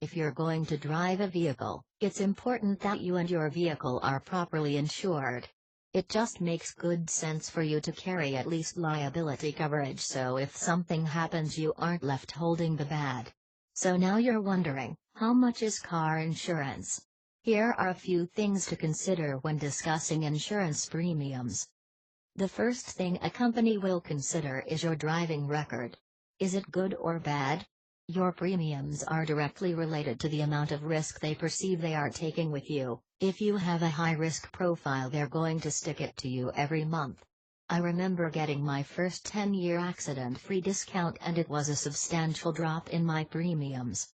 If you're going to drive a vehicle, it's important that you and your vehicle are properly insured. It just makes good sense for you to carry at least liability coverage so if something happens you aren't left holding the bag. So now you're wondering, how much is car insurance? Here are a few things to consider when discussing insurance premiums. The first thing a company will consider is your driving record. Is it good or bad? Your premiums are directly related to the amount of risk they perceive they are taking with you. If you have a high-risk profile, they're going to stick it to you every month. I remember getting my first 10-year accident-free discount and it was a substantial drop in my premiums.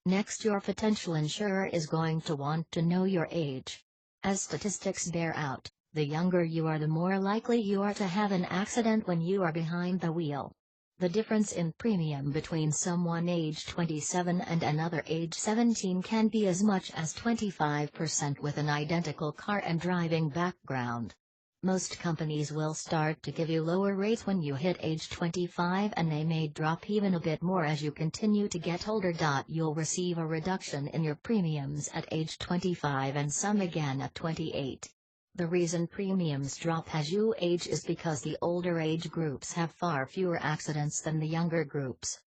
Next, your potential insurer is going to want to know your age. As statistics bear out, the younger you are, the more likely you are to have an accident when you are behind the wheel. The difference in premium between someone age 27 and another age 17 can be as much as 25% with an identical car and driving background. Most companies will start to give you lower rates when you hit age 25 and they may drop even a bit more as you continue to get older. You'll receive a reduction in your premiums at age 25 and some again at 28. The reason premiums drop as you age is because the older age groups have far fewer accidents than the younger groups.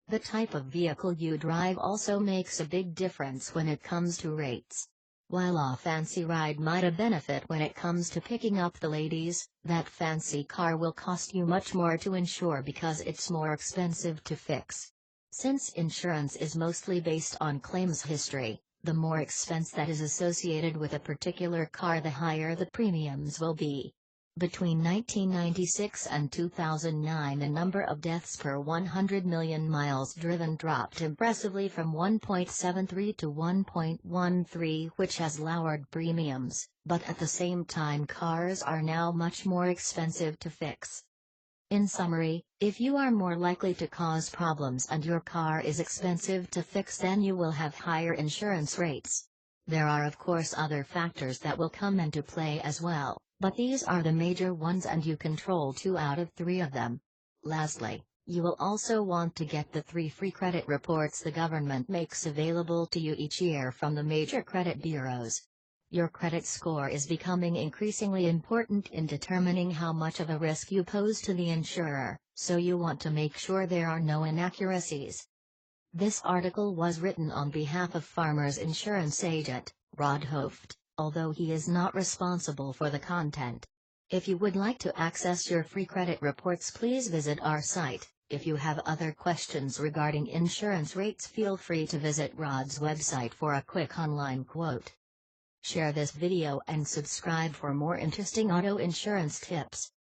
The type of vehicle you drive also makes a big difference when it comes to rates. While a fancy ride might a benefit when it comes to picking up the ladies, that fancy car will cost you much more to insure because it's more expensive to fix. Since insurance is mostly based on claims history, the more expense that is associated with a particular car, the higher the premiums will be. Between 1996 and 2009, the number of deaths per 100 million miles driven dropped impressively from 1.73 to 1.13, which has lowered premiums, but at the same time cars are now much more expensive to fix. In summary, if you are more likely to cause problems and your car is expensive to fix, then you will have higher insurance rates. There are of course other factors that will come into play as well, but these are the major ones and you control 2 out of 3 of them. Lastly, you will also want to get the 3 free credit reports the government makes available to you each year from the major credit bureaus. Your credit score is becoming increasingly important in determining how much of a risk you pose to the insurer, so you want to make sure there are no inaccuracies. This article was written on behalf of Farmers Insurance agent, Rod Hoft, although he is not responsible for the content. If you would like to access your free credit reports, please visit our site. If you have other questions regarding insurance rates, feel free to visit Rod's website for a quick online quote. Share this video and subscribe for more interesting auto insurance tips.